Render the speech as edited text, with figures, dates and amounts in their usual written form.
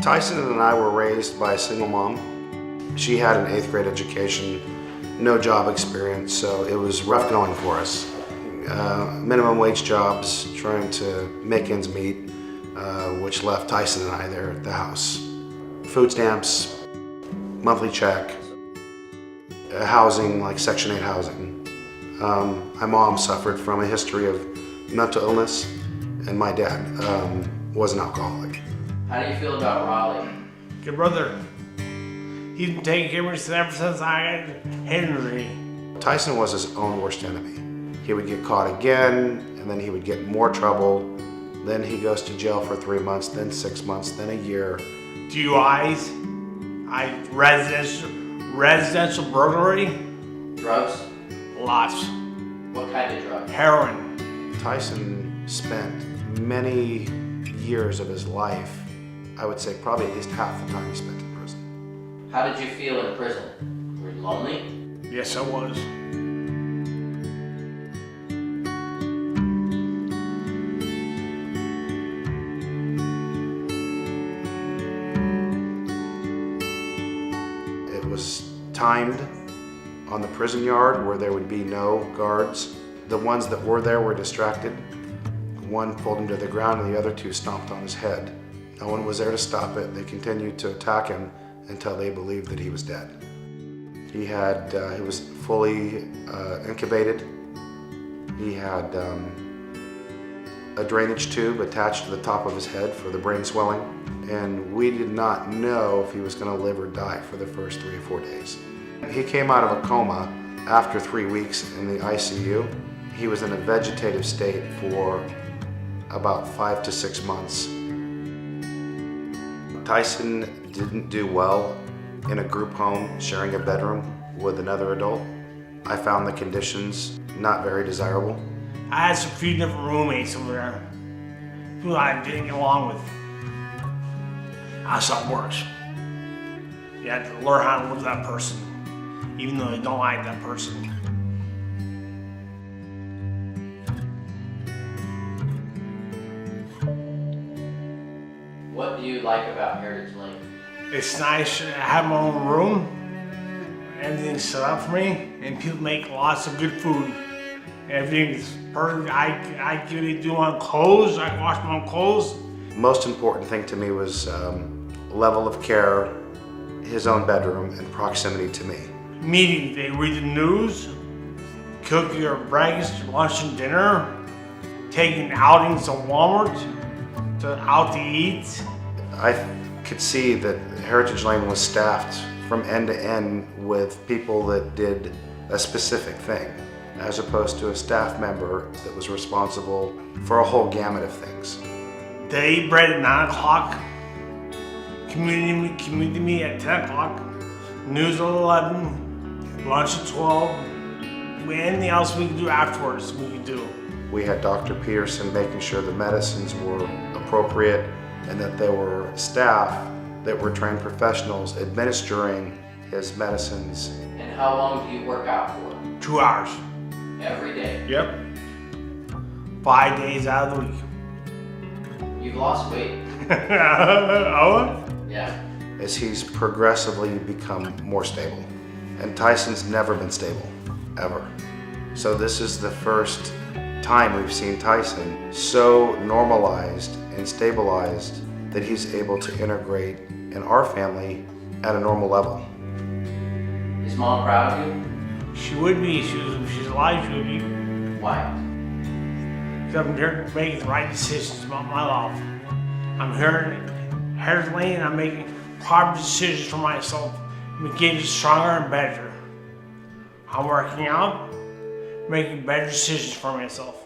Tyson and I were raised by a single mom. She had an 8th grade education, no job experience, so it was rough going for us. Minimum wage jobs, trying to make ends meet, which left Tyson and I there at the house. Food stamps, monthly check, housing, like Section 8 housing. My mom suffered from a history of mental illness, and my dad was an alcoholic. How do you feel about Raleigh? Good brother. He's been taking care of me ever since I got Henry. Tyson was his own worst enemy. He would get caught again, and then he would get in more trouble. Then he goes to jail for 3 months, then 6 months, then a year. DUIs, residential burglary. Drugs? Lots. What kind of drugs? Heroin. Tyson spent many years of his life, I would say probably at least half the time he spent in prison. How did you feel in prison? Were you lonely? Yes, I was. It was timed on the prison yard where there would be no guards. The ones that were there were distracted. One pulled him to the ground and the other two stomped on his head. No one was there to stop it. They continued to attack him until they believed that he was dead. He was fully incubated. He had a drainage tube attached to the top of his head for the brain swelling. And we did not know if he was going to live or die for the first 3 or 4 days. He came out of a coma after 3 weeks in the ICU. He was in a vegetative state for about 5 to 6 months. Tyson didn't do well in a group home sharing a bedroom with another adult. I found the conditions not very desirable. I had some few different roommates over there who I didn't get along with. I saw it worse. You have to learn how to live with that person, even though you don't like that person. What do you like about Heritage Lane? It's nice to have my own room. Everything's set up for me, and people make lots of good food. Everything's perfect. I can do my own clothes. I can wash my own clothes. Most important thing to me was level of care, his own bedroom, and proximity to me. Meetings, they read the news, cook your breakfast, lunch, and dinner, taking outings to Walmart, out to eat. I could see that Heritage Lane was staffed from end to end with people that did a specific thing, as opposed to a staff member that was responsible for a whole gamut of things. They eat bread at 9 o'clock, community meet at 10 o'clock, news at 11, lunch at 12, anything else we can do afterwards, we can do. We had Dr. Peterson making sure the medicines were appropriate and that there were staff that were trained professionals administering his medicines. And how long do you work out for? 2 hours. Every day? Yep. 5 days out of the week. You've lost weight. Oh? Yeah. As he's progressively become more stable. And Tyson's never been stable, ever. So this is the first time we've seen Tyson so normalized and stabilized that he's able to integrate in our family at a normal level. Is Mom proud of you? She would be. She's alive, she would be. Why? Because I'm here making the right decisions about my life. I'm here in Heritage Lane, I'm making proper decisions for myself. I'm getting stronger and better. I'm working out, making better decisions for myself.